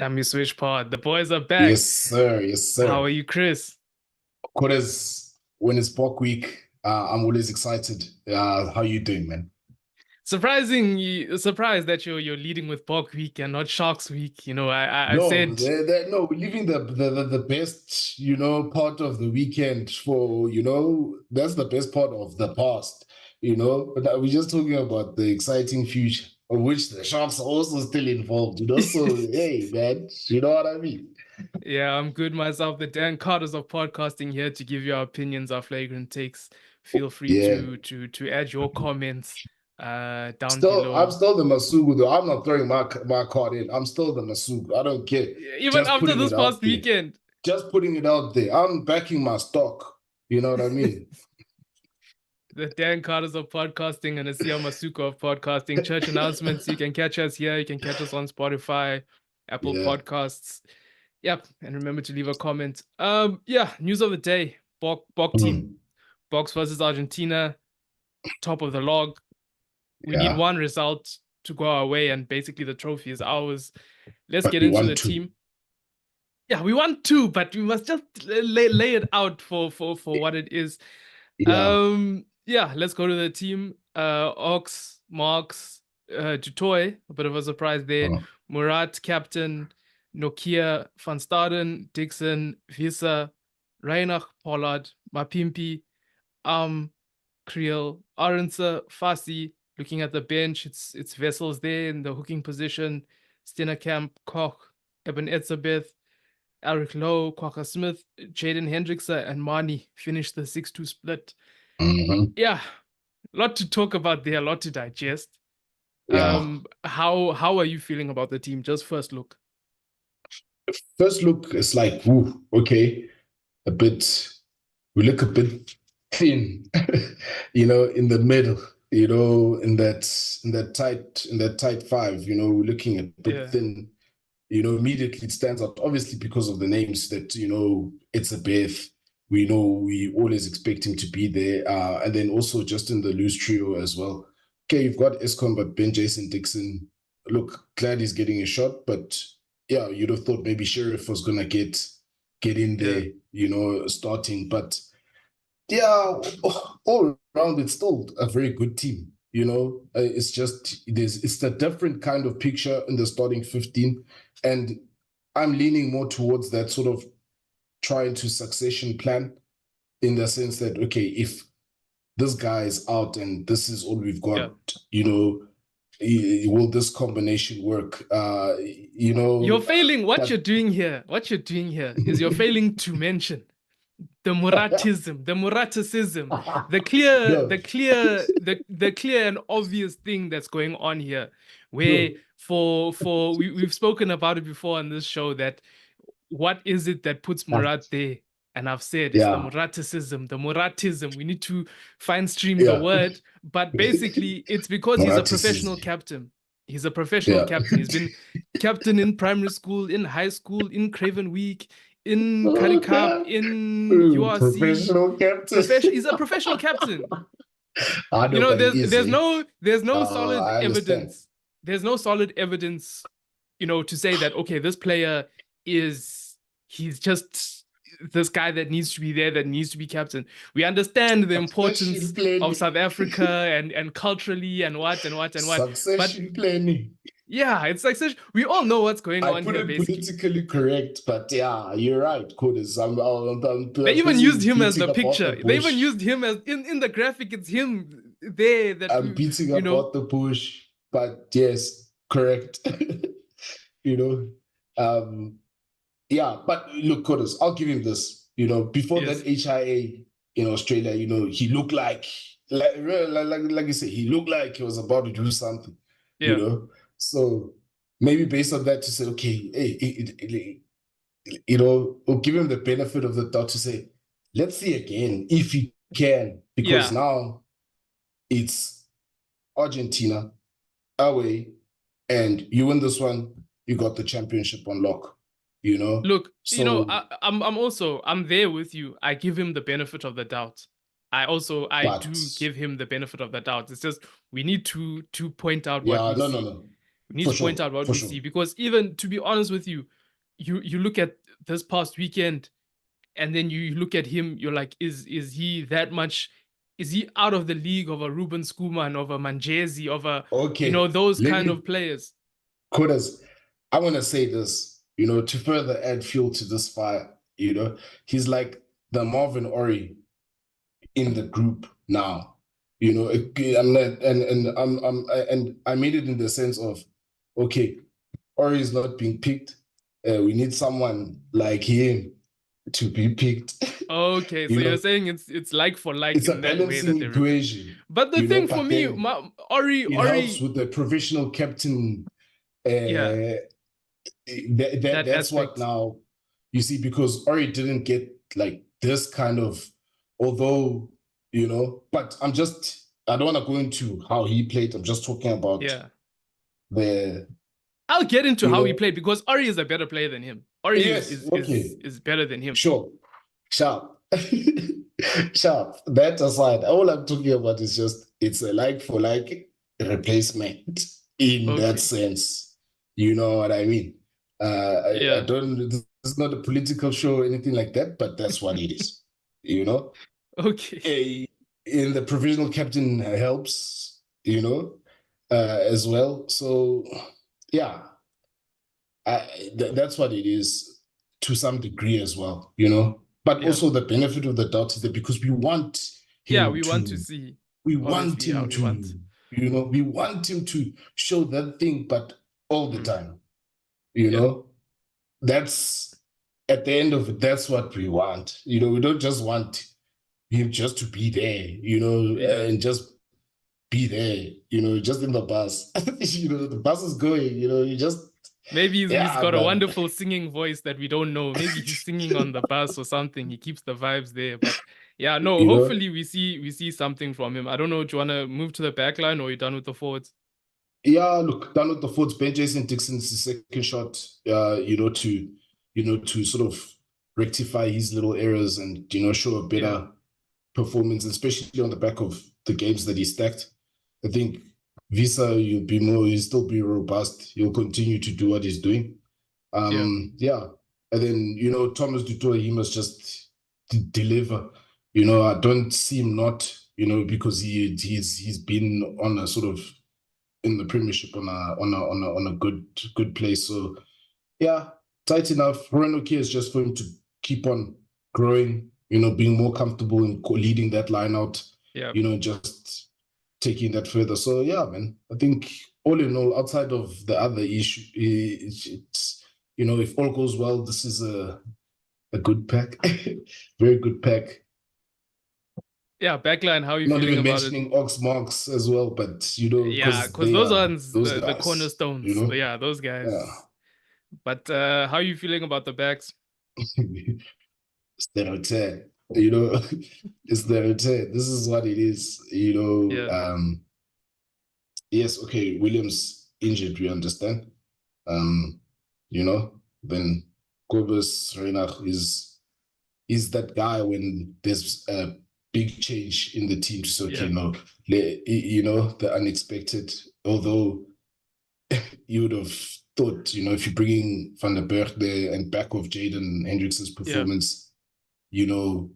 Damn you, Switch Pod. The boys are Yes, back. sir. Yes, How sir. are you, Chris? Because when it's Pork Week, I'm always excited. How you doing, man? Surprised that you're leading with Bog Week and not Sharks Week. I No, said, no, we're leaving the best, part of the weekend for, that's the best part of the past, But we're just talking about the exciting future, of which the Sharks are also still involved, So, hey, man, you know what I mean? yeah, I'm good myself. The Dan Carters of podcasting here to give your opinions, our flagrant takes. Feel free Yeah. to add your comments down I'm below. still the Masugu though. I'm not throwing my card in. I'm still the Masugu. I don't care. Even Just after putting this it past out there. weekend. Just putting it out there. I'm backing my stock. You know what I mean? The Dan Carters of podcasting and the Sia Masuka of podcasting. Church announcements. You can catch us here. You can catch us on Spotify, Apple Yeah. Podcasts. Yep. And remember to leave a comment. Yeah, news of the day. Bok team. Mm. Box versus Argentina. Top of the log. We need Yeah. one result to go our way, and basically the trophy is ours. Let's But get we into the want to. team. Yeah, we want to, but we must just lay it out for what it is. Yeah. Yeah, let's go to the team. Ox, Marks, Dutoy, a bit of a surprise there. Mm. Moerat, captain, Nokia, Van Staden, Dixon, Visa, Reinach, Pollard, Mapimpi, Creel, Arense, Fassi. Looking at the bench, it's Vessels there in the hooking position. Steenekamp, Koch, Eben Etzebeth, Eric Lowe, Quacker Smith, Jaden Hendrickson, and Mani finished the 6-2 split. Mhm. Yeah, a lot to talk about there, a lot to digest. Yeah. How are you feeling about the team? Just first look. First look, it's like, woo, okay, a bit, we look a bit thin, in the middle, in that tight five, we're looking a bit Yeah. thin. Immediately it stands out, obviously, because of the names that, it's a Beth. We know we always expect him to be there. And then also just in the loose trio as well. Okay, you've got Escom, but Ben Jason Dixon, look, glad he's getting a shot, but yeah, you'd have thought maybe Sheriff was gonna get in there, starting. But yeah, all around, it's still a very good team. It's just it's a different kind of picture in the starting 15, and I'm leaning more towards that sort of trying to succession plan in the sense that, okay, if this guy is out and this is all we've got, will this combination work? You're failing. But What you're doing here is you're failing to mention the Moeratism, the Moeraticism, no, the clear and obvious thing that's going on here. Where no, we've spoken about it before on this show, that what is it that puts Moerat there? And I've said it's the yeah, Moeratism, the Moeratism. We need to fine stream the yeah. word, but basically it's because he's a professional Moratism. captain. He's a professional Yeah. captain. He's been captain in primary school, in high school, in Craven Week, in Currie Cup, Okay. in Ooh, URC. professional captain. He's a professional captain. I know, but he is. There's no solid I understand. evidence. There's no solid evidence, to say that, okay, this player he's just this guy that needs to be there, that needs to be captain. We understand the Succession importance planning. of South Africa and culturally and what. Succession But planning. yeah, it's like such. We all know what's going I on put here, it basically. politically correct, but yeah, you're right, Codis. I'm They even busy used him as beating the about the picture. They even bush. used him as in the graphic. It's him there that I'm we, beating about the bush, but yes, correct. you know, yeah, but look, Codis, I'll give him this. Before Yes. that HIA in Australia, he looked like you say, he looked like he was about to do something. Yeah. So maybe based on that to say, okay, hey, we'll give him the benefit of the doubt to say, let's see again if he can, because Yeah. now it's Argentina away, and you win this one, you got the championship on lock. Look, So, I'm there with you. I give him the benefit of the doubt. I but do give him the benefit of the doubt. It's just we need to point out what yeah, we no, see. We need For to point sure, out what for we sure. see, because even to be honest with you, you look at this past weekend, and then you look at him, you're like, is he that much? Is he out of the league of a Ruben Skuman, of a Manjezi, of a Okay, those let kind me, of players? Kodas, I want to say this, to further add fuel to this fire, he's like the Marvin Ori in the group now. I'm not, and I made it in the sense of, okay, Ori is not being picked. We need someone like him to be picked. Okay, so you you're know, saying it's like for like it's a in that way that balancing they replace. equation, But the thing for but me, then it helps Ori, with the provisional captain. yeah, that That's what aspect. now you see, because Ori didn't get like this kind of, although, but I don't want to go into how he played. I'm just talking about Yeah, the, I'll get into you how he know, played, because Ori is a better player than him. Ori yes, okay, is better than him. sure, sharp. Sharp. That aside, all I'm talking about is just it's a like for like replacement in that Okay, sense. You know what I mean? I yeah, don't, this is not a political show or anything like that, but that's what it is. You know, okay, a, in the provisional captain helps, as well. So, yeah, that's what it is to some degree as well, But yeah, also the benefit of the doubt is that because yeah. him We want to to, see, we want obviously, how him he to, wants. we want him to show that thing, but all the Mm, time, you yeah, know, that's at the end of it, that's what we want. We don't just want him just to be there, yeah. and just be there, just in the bus. The bus is going, you just, Maybe he's yeah, got a man. wonderful singing voice that we don't know. Maybe he's singing on the bus or something. He keeps the vibes there. But yeah, no, you know, hopefully we see something from him. I don't know, do you wanna move to the back line, or are you done with the forwards? Yeah, look, down at the fourth bench, Jason Dixon's second shot, to sort of rectify his little errors and, show a Yeah, better performance, especially on the back of the games that he stacked. I think Visa, he'll still be robust. He'll continue to do what he's doing. yeah, Yeah. And then, Thomas Dutour, he must just deliver. I don't see him not, because he's been on a sort of in the Premiership on a good place. So yeah, tight enough. Horenoki is just for him to keep on growing. Being more comfortable in leading that line out. yeah, Just taking that further. So yeah, man. I think all in all, outside of the other issue, it's if all goes well, this is a good pack, very good pack. yeah. Backline, how are you Not feeling even about it? mentioning Ox Marks as well, but Yeah, because because they those are ones, those the guys, cornerstones. Yeah, those yeah. guys. But how are you feeling about the backs? It's the return, you know, it's the return. This is what it is, Yeah, Yes, okay, Williams injured, we understand. Um, then Kobus Reinach is that guy when there's a big change in the team. So, okay, yeah, no, the unexpected, although you would have thought, if you're bringing Van der Berg there and back of Jaden Hendrickson's yeah, performance, you know,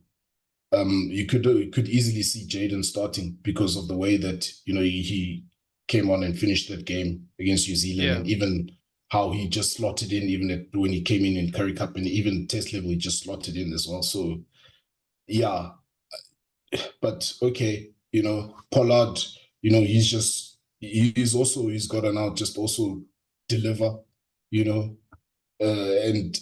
you could easily see Jaden starting because of the way that he came on and finished that game against New Zealand, yeah. and even how he just slotted in, even when he came in Currie Cup and even Test level, he just slotted in as well. So yeah, but okay, Pollard, he's got to now just also deliver, you know, and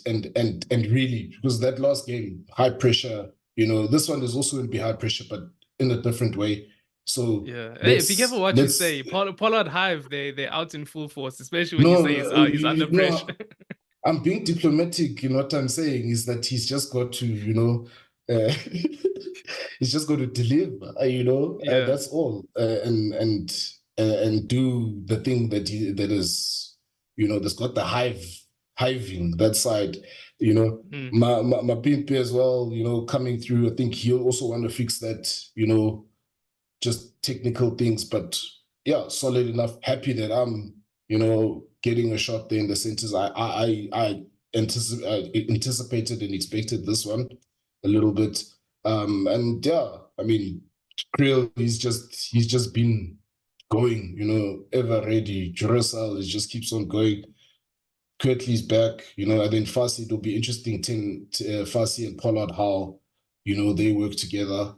really, because that last game, high pressure, this one is also going to be high pressure, but in a different way. So Yeah. Hey, be careful what you let's say. Pollard Hive, they're out in full force, especially when you no say he's under pressure. no I'm being diplomatic. What I'm saying is that he's just got to, he's just got to deliver, Yeah. that's all, and do the thing that is, that's got the hiving that side, you know. Mm. My Pimp as well, coming through. I think he'll also want to fix that, just technical things, but yeah, solid enough. Happy that I'm getting a shot there in the centers. I anticipated and expected this one a little bit. And yeah, I mean, Kriel, he's just been going, ever ready. Jurasal just keeps on going. Kirtley's back, and then Fassi, it'll be interesting Fassi and Pollard, how, they work together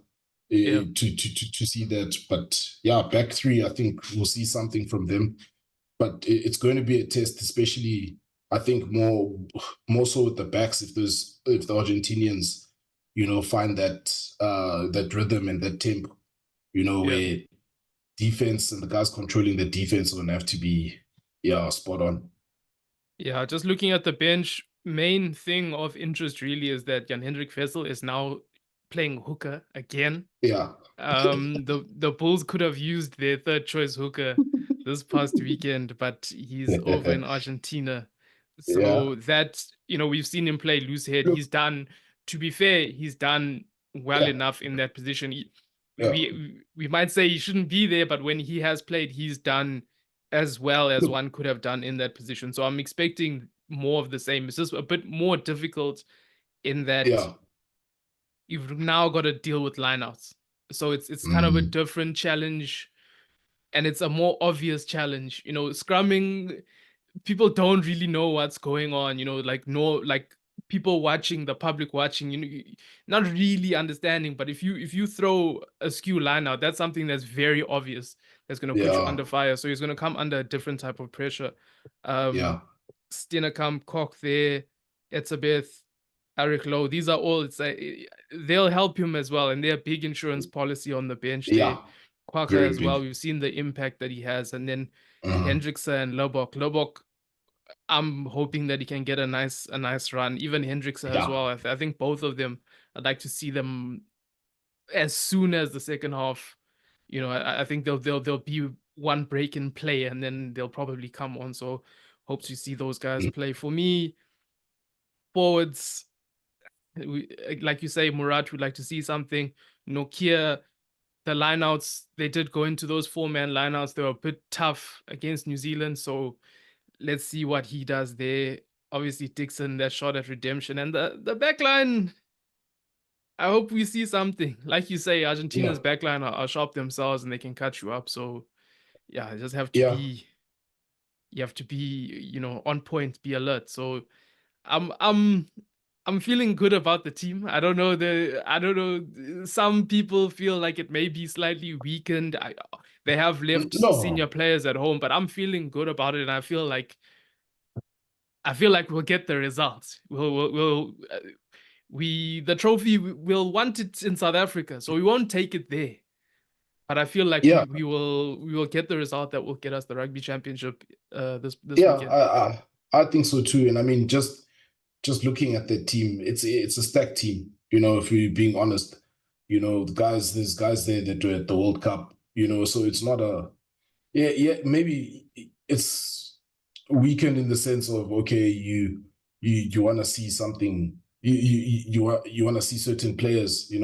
Yeah. to see that. But yeah, back three, I think we'll see something from them. But it's going to be a test, especially I think more so with the backs, if the Argentinians, find that rhythm and that tempo, Yeah. where defense and the guys controlling the defense are gonna have to be, spot on. Yeah, just looking at the bench, main thing of interest really is that Jan-Hendrik Vessel is now playing hooker again. Yeah. The Bulls could have used their third choice hooker this past weekend, but he's over in Argentina. Yeah. So that, we've seen him play loose head. Look, To be fair, he's done well yeah, enough in that position. yeah. We might say he shouldn't be there, but when he has played, he's done as well as Look, one could have done in that position. So I'm expecting more of the same. It's just a bit more difficult in that yeah. you've now got to deal with lineouts. So it's kind of a Mm, different challenge, and it's a more obvious challenge. Scrumming, people don't really know what's going on. Like people watching, the public watching, not really understanding. But if you throw a skew line out, that's something that's very obvious. That's going to put you yeah. under fire. So he's going to come under a different type of pressure. Yeah. Steenekamp, Koch there, Etzebeth, Eric Lowe. These are all. They'll help him as well, and they're a big insurance policy on the bench there. Yeah. Quaka Very as well. big. We've seen the impact that he has, and then Uh, Hendrickse and Lobok. Lobok, I'm hoping that he can get a nice run. Even Hendrickse as yeah. well. I think both of them. I'd like to see them as soon as the second half. I think there'll be one break in play, and then they'll probably come on. So hope to see those guys Mm, play. For me, forwards, like you say, Moerat, would like to see something. Nokia, the lineouts, they did go into those 4-man lineouts. They were a bit tough against New Zealand. So let's see what he does there. Obviously, Dixon, that shot at redemption. And the back line, I hope we see something. Like you say, yeah. Argentina's backline are sharp themselves and they can cut you up. So yeah, just have to Yeah. be you have to be, on point, be alert. So I'm I'm I'm feeling good about the team. I don't know. Some people feel like it may be slightly weakened. They have left senior No. players at home, but I'm feeling good about it, and I feel like we'll get the results. The trophy, we'll want it in South Africa, so we won't take it there. But I feel like Yeah. we will get the result that will get us the rugby championship this Yeah. weekend. I think so too. And I mean, just looking at the team, it's a stacked team. If we're being honest, there's guys there that were at the World Cup. So it's not a maybe it's weakened in the sense of, okay, you want to see something, you want to see certain players, and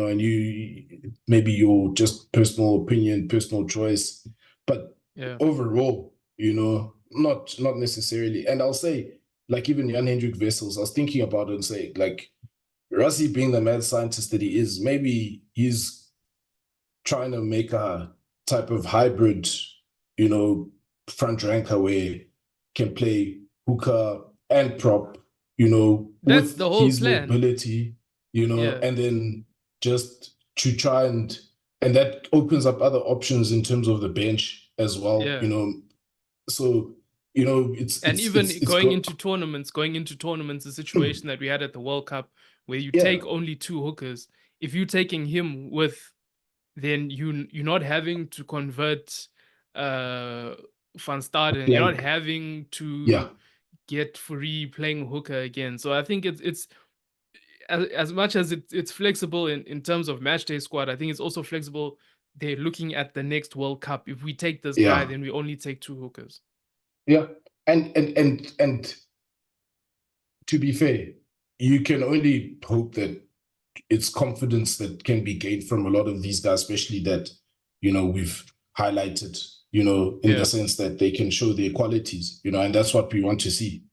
maybe your just personal opinion, personal choice, but Yeah, overall, not necessarily. And I'll say, like, even Jan Hendrik Wessels, I was thinking about it and say, like, Rassi being the mad scientist that he is, maybe he's trying to make a type of hybrid, front ranker where can play hooker and prop, that's with the whole his plan. mobility, Yeah, and then just to try and that opens up other options in terms of the bench as well, yeah. So, it's And it's even it's it's got going into tournaments, the situation that we had at the World Cup, where you yeah, take only two hookers. If you're taking him with, then you're not having to convert uh Van Staden. You're not like having yeah, to get free playing hooker again. So I think it's as much as it's flexible in terms of match day squad. I think it's also flexible. They're looking at the next World Cup. If we take this guy, yeah, then we only take two hookers. yeah. And to be fair, you can only hope that it's confidence that can be gained from a lot of these guys, especially that, we've highlighted, in the sense that they can show their qualities, and that's what we want to see.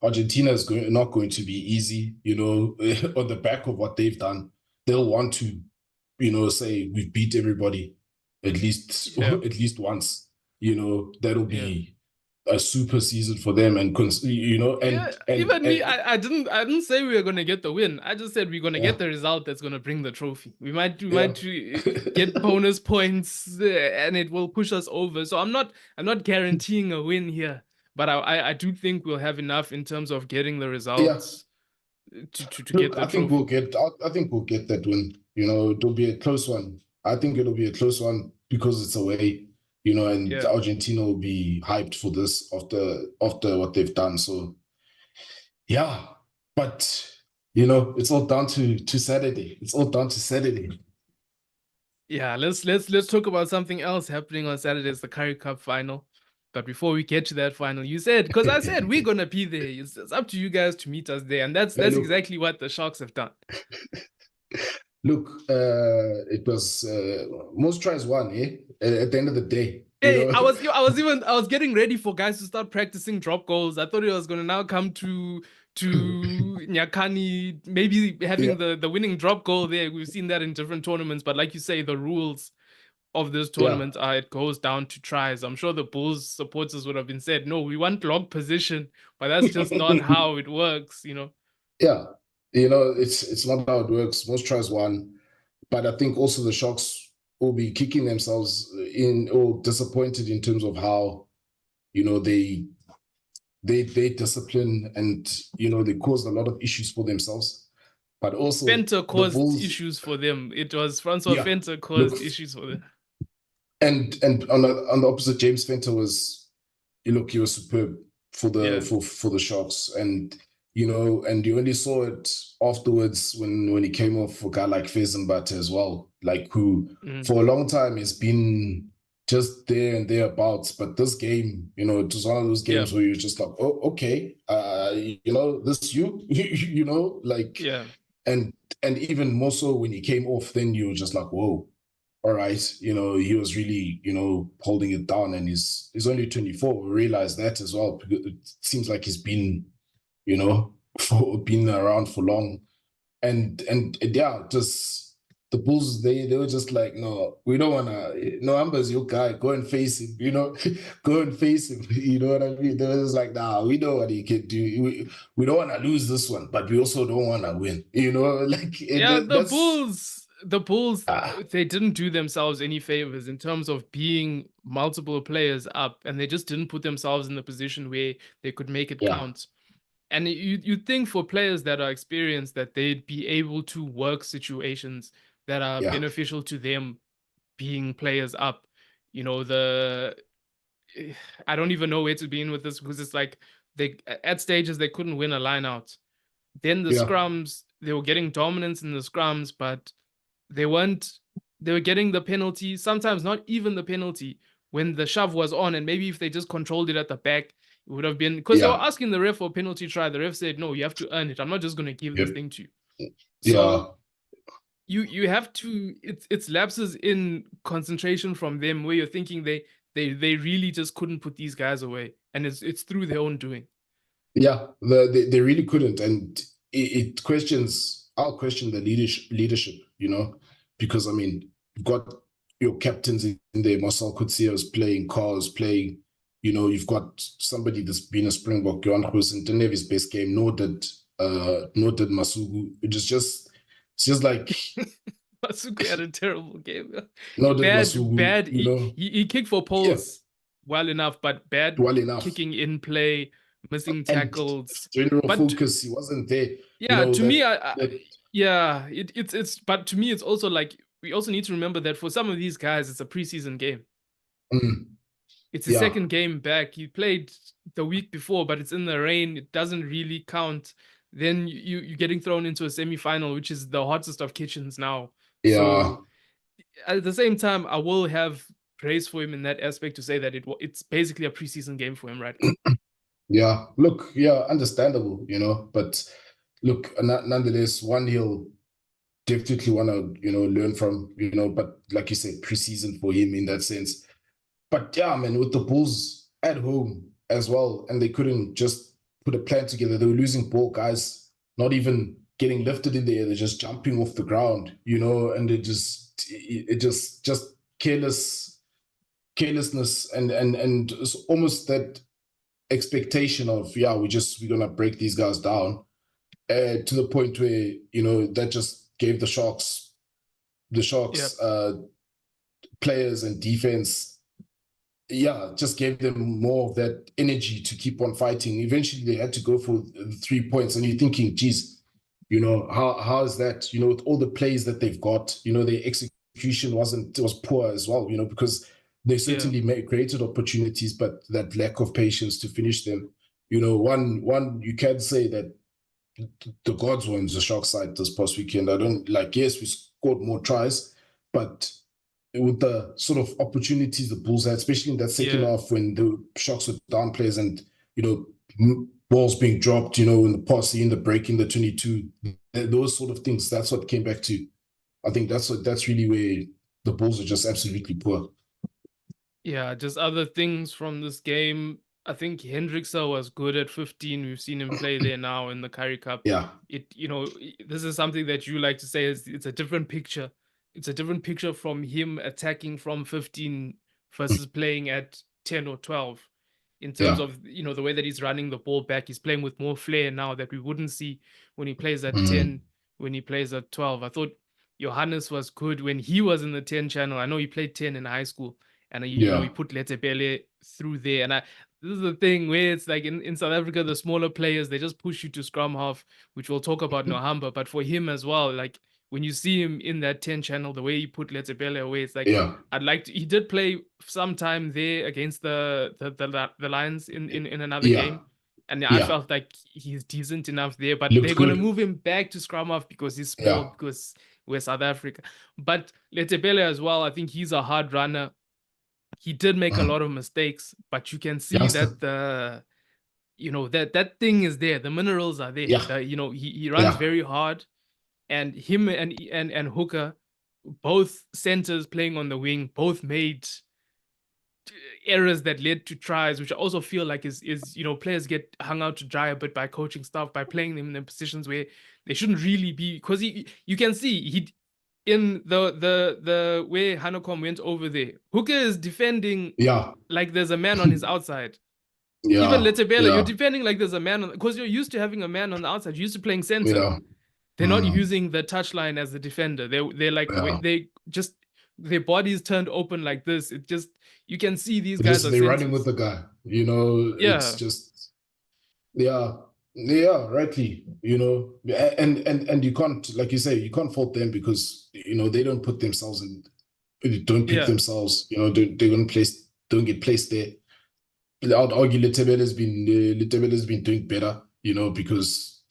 Argentina is not going to be easy, on the back of what they've done. They'll want to, say we've beat everybody at least once. That'll be a super season for them, and even me, I didn't say we were gonna get the win. I just said we're gonna get the result that's gonna bring the trophy. We might get bonus points, and it will push us over. So I'm not guaranteeing a win here, but I do think we'll have enough in terms of getting the results to get the trophy. I think we'll get that win. It'll be a close one. I think it'll be a close one because it's away. And Argentina will be hyped for this after what they've done. So, yeah, but it's all down to Saturday. It's all down to Saturday. Yeah, let's talk about something else happening on Saturday. It's the Currie Cup final. But before we get to that final, because I said we're gonna be there. It's up to you guys to meet us there, and that's exactly what the Sharks have done. Look, it was most tries won, at the end of the day. Hey, I was getting ready for guys to start practicing drop goals. I thought it was gonna now come to Nyakani maybe having the winning drop goal there. We've seen that in different tournaments, but like you say, the rules of this tournament are it goes down to tries. I'm sure the Bulls supporters would have been said, no, we want long position, but that's just not how it works, Yeah. It's not how it works. Most tries won. But I think also the Sharks will be kicking themselves in or disappointed in terms of how, they discipline and, they caused a lot of issues for themselves. But also Fenter caused issues for them. It was Francois Fenter caused issues for them. And on the opposite, James Fenter was, he was superb for the Sharks. And and you only saw it afterwards when he came off for a guy like Fezenbat as well, like who for a long time has been just there and thereabouts. But this game, it was one of those games where you're just like, oh, okay, this and even more so when he came off, then you were just like, whoa, all right, he was really, holding it down, and he's only 24. We realize that as well. It seems like he's been for being around for long, and just the Bulls, they were just like, no, we don't want to. No, Amber's your guy. Go and face him. Go and face him. You know what I mean? They were just like, nah, we know what he can do. We don't want to lose this one, but we also don't want to win. The Bulls, they didn't do themselves any favors in terms of being multiple players up, and they just didn't put themselves in the position where they could make it count. And you'd think for players that are experienced that they'd be able to work situations that are beneficial to them being players up. I don't even know where to begin with this, because it's like at stages they couldn't win a line out. Then the scrums, they were getting dominance in the scrums, but they were getting the penalty, sometimes not even the penalty, when the shove was on, and maybe if they just controlled it at the back, it would have been, because they were asking the ref for a penalty try. The ref said, no, you have to earn it. I'm not just going to give this thing to you. So you have to, it's lapses in concentration from them where you're thinking they really just couldn't put these guys away, and it's through their own doing. Yeah, they really couldn't, and it questions, I'll question the leadership, because I mean, you've got your captains in there. Marcel Coetzee was playing, Carr's playing. You've got somebody that's been a Springbok, Johan Goosen, didn't have his best game, nor did Masugu. It's just like Masugu had a terrible game. Masugu, bad. He kicked for poles well enough, but bad kicking in play, missing tackles. General focus, he wasn't there. Yeah, to me, but to me, it's also like we also need to remember that for some of these guys, it's a preseason game. It's the second game back. He played the week before, but it's in the rain. It doesn't really count. Then you're getting thrown into a semi-final, which is the hottest of kitchens now. Yeah. So at the same time, I will have praise for him in that aspect to say that it's basically a preseason game for him right now. Yeah. Look, understandable, but look, nonetheless, one he'll definitely want to, learn from, but like you said, preseason for him in that sense. But yeah, man, with the Bulls at home as well, and they couldn't just put a plan together. They were losing ball, guys, not even getting lifted in the air. They're just jumping off the ground, and it just carelessness, and it's almost that expectation of, yeah, we're gonna break these guys down, to the point where that just gave the Yeah, Sharks players and defense, yeah, just gave them more of that energy to keep on fighting. Eventually, they had to go for the 3 points, and you're thinking, geez, how is that? With all the plays that they've got, their execution was poor as well. Because they yeah, certainly created opportunities, but that lack of patience to finish them. One you can say that the gods were on the Shark side this past weekend. I don't like. Yes, we scored more tries, but with the sort of opportunities the Bulls had, especially in that second yeah. half when the Sharks were down players and balls being dropped, in the passing, in the breaking, the 22, those sort of things. That's what came back to. I think that's really where the Bulls are just absolutely poor. Yeah, just other things from this game. I think Hendricksa was good at 15. We've seen him play there now in the Currie Cup. Yeah, This is something that you like to say is it's a different picture. It's a different picture from him attacking from 15 versus playing at 10 or 12. In terms yeah, of, the way that he's running the ball back, he's playing with more flair now that we wouldn't see when he plays at 10, when he plays at 12. I thought Johannes was good when he was in the 10 channel. I know he played 10 in high school, and he yeah, put Letebele through there. And this is the thing where it's like in South Africa, the smaller players, they just push you to scrum half, which we'll talk about Nohamba. But for him as well, like when you see him in that 10 channel, the way he put Letebele away, it's like yeah, he did play some time there against the Lions in another yeah, game. And I yeah. felt like he's decent enough there, but Looked they're gonna good. move him back to scrum half because he's small, Yeah, because we're South Africa. But Letebele as well, I think he's a hard runner. He did make a lot of mistakes, but you can see youngster. that that thing is there. The minerals are there. Yeah, He runs yeah, very hard, and him and Hooker, both centers playing on the wing, both made errors that led to tries, which I also feel like is players get hung out to dry a bit by coaching staff by playing them in positions where they shouldn't really be, because you can see he in the way Hanekom went over there, Hooker is defending yeah, like there's a man on his outside. Even yeah, Letebele, you're yeah, defending like there's a man on, because you're used to having a man on the outside. You're used to playing center. yeah. They're not using the touchline as the defender. They're like Yeah. they just their bodies turned open like this. It just, you can see these guys Just are they're running with centers. the guy. It's Yeah, just, yeah, yeah, rightly. And you can't, like you say, you can't fault them because they don't put themselves in, they don't pick yeah, themselves. They're gonna place, don't get placed there. I'd argue Litebele's been doing better. Because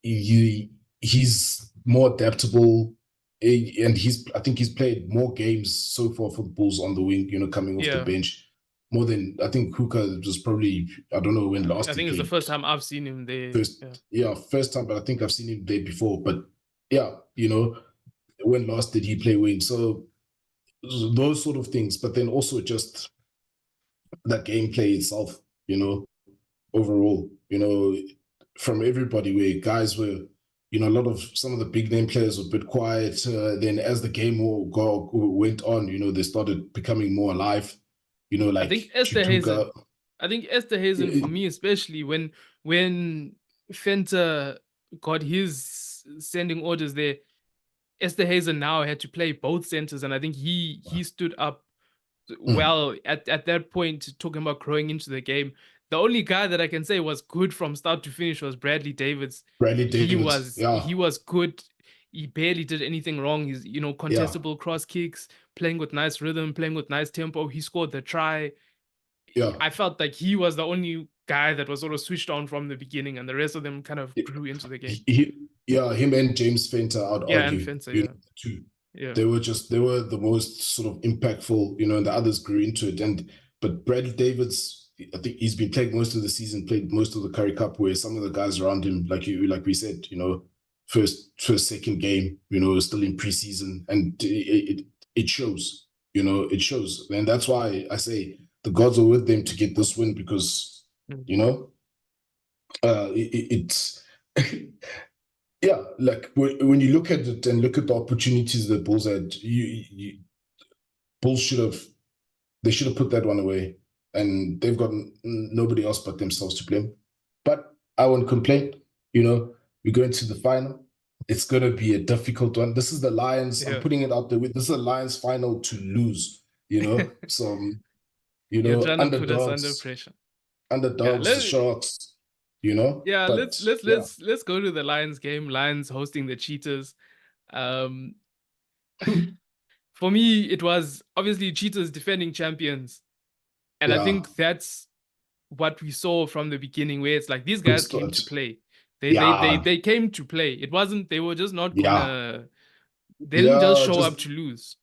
he's more adaptable, and I think he's played more games so far for the Bulls on the wing, coming off the yeah. bench, more than I think Hooker was probably, I don't know when last I he think it's the played. first time I've seen him there. First, Yeah, yeah, first time, but I think I've seen him there before. But yeah, when last did he play wing? So those sort of things, but then also just that gameplay itself, overall, from everybody, where guys were, a lot of some of the big name players were a bit quiet. Then as the game went on, they started becoming more alive. I Like think Esterhazen. Chutuka. I think Esterhazen for me, especially when Fenter got his sending orders there, Esterhazen now had to play both centers, and I think he stood up well at that point, talking about growing into the game. The only guy that I can say was good from start to finish was Bradley Davids. Bradley He Davids. was Yeah, he was good. He barely did anything wrong. He's yeah, contestable cross kicks, playing with nice rhythm, playing with nice tempo. He scored the try. yeah. I felt like he was the only guy that was sort of switched on from the beginning, and the rest of them kind of grew into the game. Yeah, him and James Fenter, I'd Yeah, and argue, Fencer, yeah, two. yeah. They were the most sort of impactful, and the others grew into it. But Bradley Davids, I think he's been playing most of the season, played most of the Currie Cup, where some of the guys around him, like we said, first, second game, still in preseason, and it shows, it shows. And that's why I say the gods are with them to get this win because, it's yeah, like when you look at it and look at the opportunities that Bulls had, Bulls they should have put that one away, and they've got nobody else but themselves to blame. But I won't complain. We go into the final. It's going to be a difficult one. This is the Lions. Yeah. I'm putting it out there. This is the Lions final to lose. So You're trying to put us underdogs, under pressure. the Sharks. Yeah, but, let's go to the Lions game. Lions hosting the Cheetahs. For me, it was obviously Cheetahs defending champions, and I think that's what we saw from the beginning, where it's like these guys came to play. They came to play. It wasn't they were just not gonna. They didn't just show up to lose.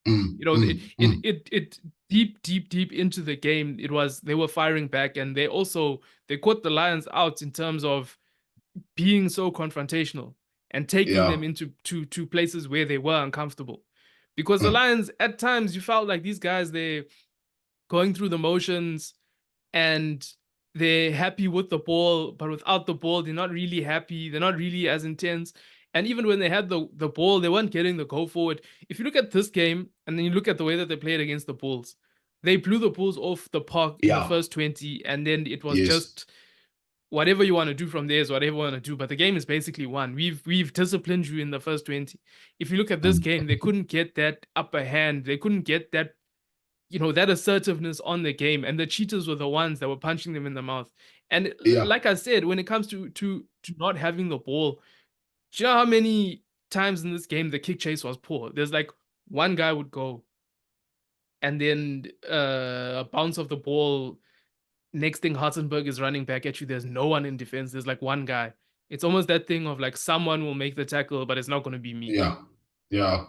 It deep into the game. They were firing back, and they caught the Lions out in terms of being so confrontational and taking them into to places where they were uncomfortable. Because the Lions, at times, you felt like these guys, they're going through the motions and they're happy with the ball, but without the ball, they're not really happy. They're not really as intense. And even when they had the ball, they weren't getting the go forward. If you look at this game and then you look at the way that they played against the Bulls, they blew the Bulls off the park in the first 20, and then it was just whatever you want to do from there is whatever you want to do. But the game is basically won. We've disciplined you in the first 20. If you look at this game, they couldn't get that upper hand. They couldn't get that, that assertiveness on the game. And the Cheetahs were the ones that were punching them in the mouth. And like I said, when it comes to not having the ball, do you know how many times in this game the kick chase was poor? There's like one guy would go, and then a bounce of the ball. Next thing, Hartenberg is running back at you. There's no one in defense. There's like one guy. It's almost that thing of like someone will make the tackle, but it's not going to be me. Yeah.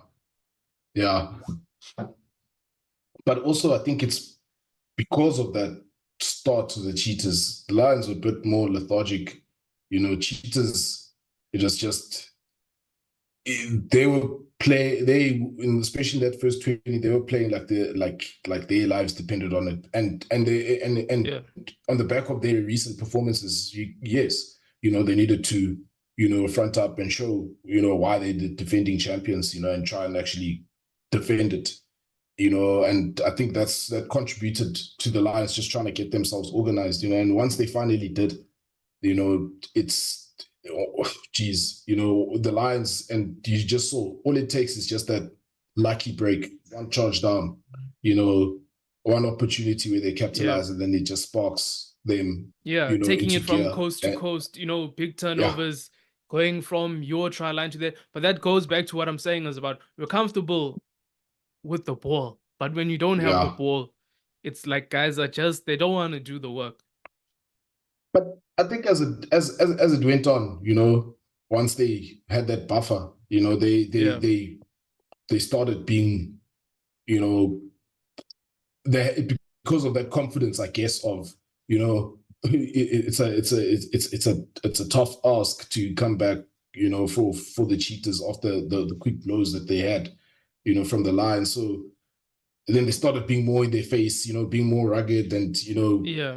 But also, I think it's because of that start to the Cheetahs. The Lions were a bit more lethargic. Cheetahs, it was just especially that first 20, they were playing like their lives depended on it, and on the back of their recent performances, they needed to front up and show why they're the defending champions, and try and actually defend it, and I think that contributed to the Lions just trying to get themselves organized, and once they finally did, it's the Lions, and you just saw all it takes is just that lucky break, one charge down, one opportunity where they capitalize, and then it just sparks them. Taking it from coast to coast, big turnovers, going from your try line to there. But that goes back to what I'm saying is about we're comfortable with the ball, but when you don't have the ball, it's like guys they don't want to do the work. But I think as it went on, once they had that buffer, they started being, because of that confidence, I guess, of it's a tough ask to come back, for the Cheetahs after the quick blows that they had, from the Lions. So then they started being more in their face, being more rugged and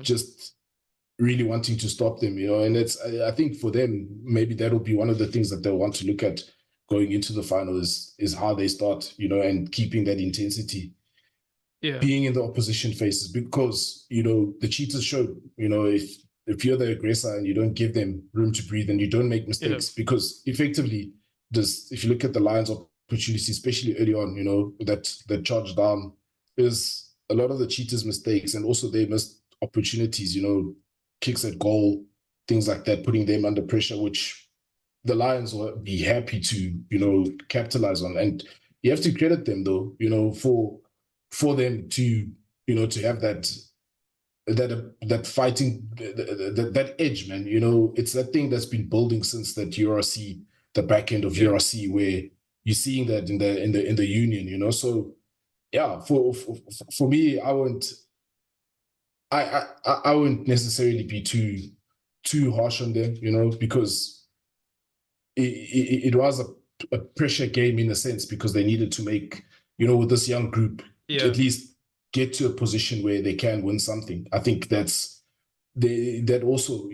just really wanting to stop them, and I think for them, maybe that'll be one of the things that they'll want to look at going into the final is how they start, and keeping that intensity, being in the opposition faces, because, the Cheetahs showed, if you're the aggressor and you don't give them room to breathe and you don't make mistakes, because effectively, if you look at the Lions' opportunity, especially early on, that charge down, is a lot of the Cheetahs' mistakes and also they missed opportunities, kicks at goal, things like that, putting them under pressure, which the Lions will be happy to, capitalize on. And you have to credit them though, for them to, to have that fighting, that edge, man. It's that thing that's been building since that URC, the back end of URC, where you're seeing that in the union, So for me, I wouldn't necessarily be too harsh on them, because it was a pressure game in a sense, because they needed to make, with this young group, Yeah, at least get to a position where they can win something. I think that also,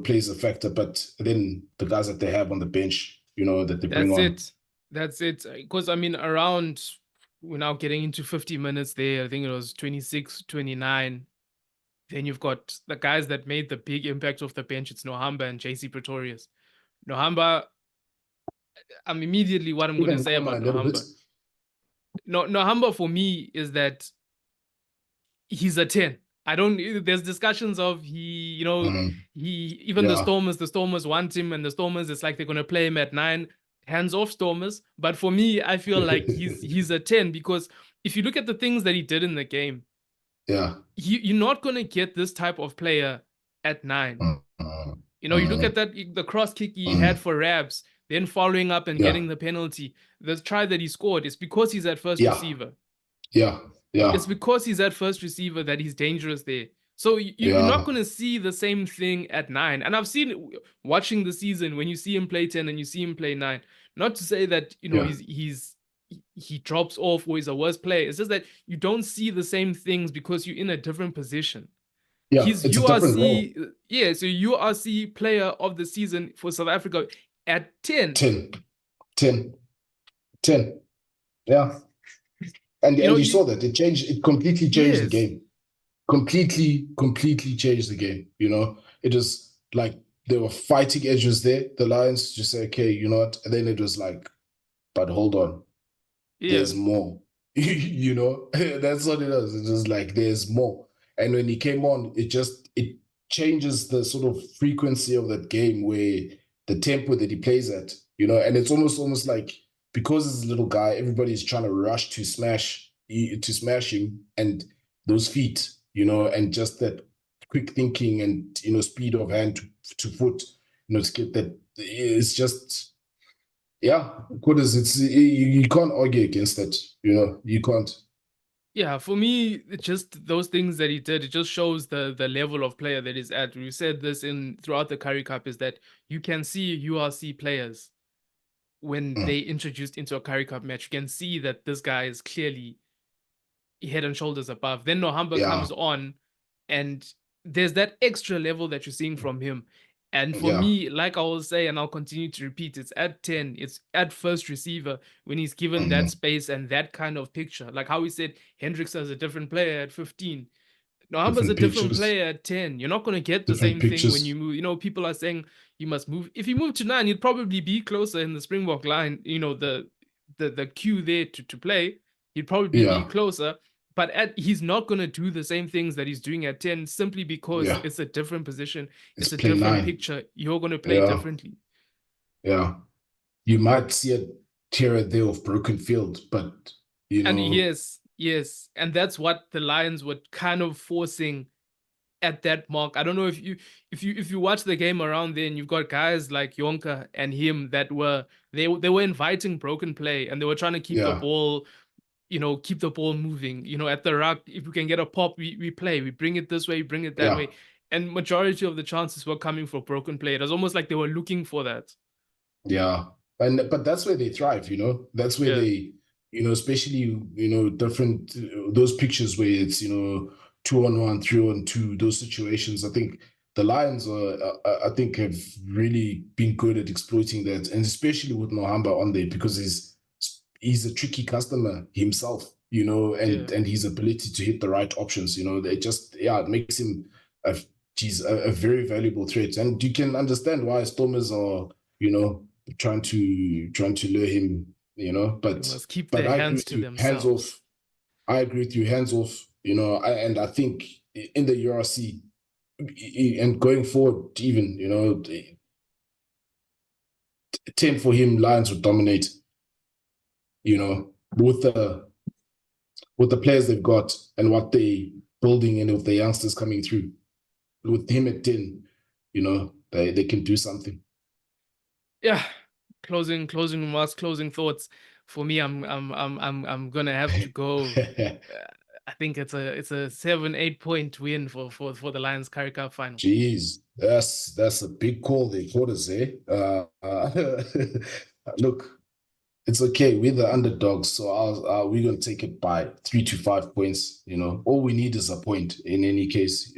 plays a factor. But then the guys that they have on the bench, that they bring that's on. it. That's it. Because I mean, around we're now getting into 50 minutes there. I think it was 26, 29. Then you've got the guys that made the big impact off the bench. It's Nohamba and JC Pretorius. Nohamba, I'm immediately what I'm going to Even say Roma a about little bit. Nohamba. No, Nohamba for me is that he's a 10. I don't, there's discussions of even Yeah. The Stormers want him, and the Stormers, it's like they're going to play him at 9, hands off Stormers. But for me, I feel like he's a 10 because if you look at the things that he did in the game, Yeah. you're not going to get this type of player at 9. Mm, You look at that, the cross kick he had mm. for Rabs, then following up and Yeah. getting the penalty. The try that he scored is because he's at first Yeah. receiver. Yeah. It's Yeah. because he's at first receiver that he's dangerous there. So you're not Yeah. going to see the same thing at 9. And I've seen it watching the season when you see him play 10 and you see him play 9. Not to say that Yeah. he drops off or he's a worse player. It's just that you don't see the same things because you're in a different position. Yeah. He's It's a different role. URC, yeah. So URC player of the season for South Africa at 10. 10. 10. 10. Yeah. And You know, you saw that it completely changed the yes, game. Completely changed the game. It was like there were fighting edges there. The Lions just say, okay, you know what? And then it was like, but hold on, yeah, there's more. That's what it is. It's just like there's more. And when he came on, it changes the sort of frequency of that game, where the tempo that he plays at, and it's almost like, because he's a little guy, everybody's trying to rush to smash him, and those feet, and just that quick thinking and speed of hand to foot, to get that. It's just, yeah, you can't argue against that. You can't. yeah. For me, it's just those things that he did. It just shows the level of player that he's at. We said this in throughout the Currie Cup is that you can see URC players when Mm, they introduced into a Currie Cup match. You can see that this guy is clearly head and shoulders above. Then Nohamba yeah, comes on, and there's that extra level that you're seeing from him. And for yeah. me, like I will say, and I'll continue to repeat, it's at 10, it's at first receiver when he's given that Mm, space and that kind of picture. Like how we said, Hendricks is a different player at 15. Nohamba's a different different pictures, player at 10. You're not going to get the different same thing when you pictures. move. People are saying you must move. If you move to 9, you'd probably be closer in the Springbok line, the queue there to play. He'd probably be Yeah, closer. But he's not going to do the same things that he's doing at 10 simply because yeah. it's a different position. It's It's a play different 9. picture. You're going to play Yeah, differently. yeah. You might see a tear there of broken field, but And yes, yes. And that's what the Lions were kind of forcing at that mark. I don't know if you watch the game around there and you've got guys like Yonka and him that they were inviting broken play and they were trying to keep the yeah, ball, keep the ball moving. At the ruck, if we can get a pop, we play. We bring it this way, bring it that yeah, way. And majority of the chances were coming for broken play. It was almost like they were looking for that. yeah. But that's where they thrive. That's where Yeah, they, especially, different those pictures where it's, 2-on-1, 3-on-2, those situations. I think the Lions I think have really been good at exploiting that, and especially with Mohamba on there, because he's a tricky customer himself, yeah. and his ability to hit the right options, they just, yeah, it makes him a a very valuable threat. And you can understand why Stormers are, trying to lure him, They but must keep but their I agree hands with to you, hands off. themselves. I agree with you, hands off, and I think in the URC and going forward, even, 10 for him, Lions would dominate, with the players they've got and what they building, and with the youngsters coming through. With him at 10, they can do something. Yeah. Closing remarks, closing thoughts. For me, I'm gonna have to go. I think it's a 7-8 point win for the Lions Currie Cup final. Jeez, that's a big call they caught us, eh? Look, It's okay. We're the underdogs, so we're gonna take it by 3 to 5 points. All we need is a point in any case.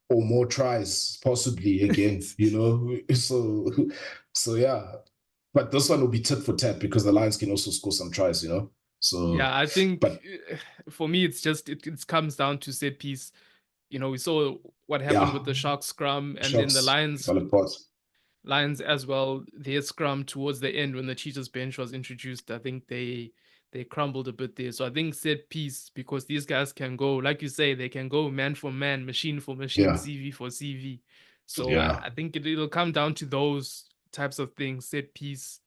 Or more tries, possibly again. So yeah. But this one will be tit for tat because the Lions can also score some tries. So, Yeah, I think but for me, it's just it comes down to set piece. We saw what happened yeah, with the Sharks scrum, and then the Sharks Lions fell apart. Lions as well. Their scrum towards the end when the Cheetahs bench was introduced, I think they crumbled a bit there. So I think set piece, because these guys can go, like you say, they can go man for man, machine for machine, Yeah, CV for CV. So yeah. I think it'll come down to those types of things, set piece.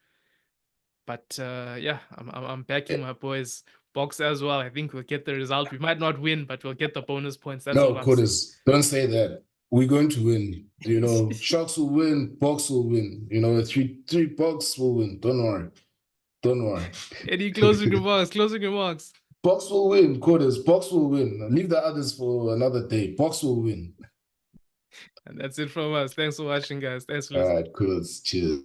But yeah, I'm backing my boys. Box as well. I think we'll get the result. We might not win, but we'll get the bonus points. That's all No, I'm saying. Coders, don't say that. We're going to win. Sharks will win, Box will win. Three Box will win. Don't worry. Don't worry. Any closing remarks? Closing remarks. Box will win, Coders. Box will win. Leave the others for another day. Box will win. And that's it from us. Thanks for watching, guys. Thanks for All listening. right, Coders. Cheers.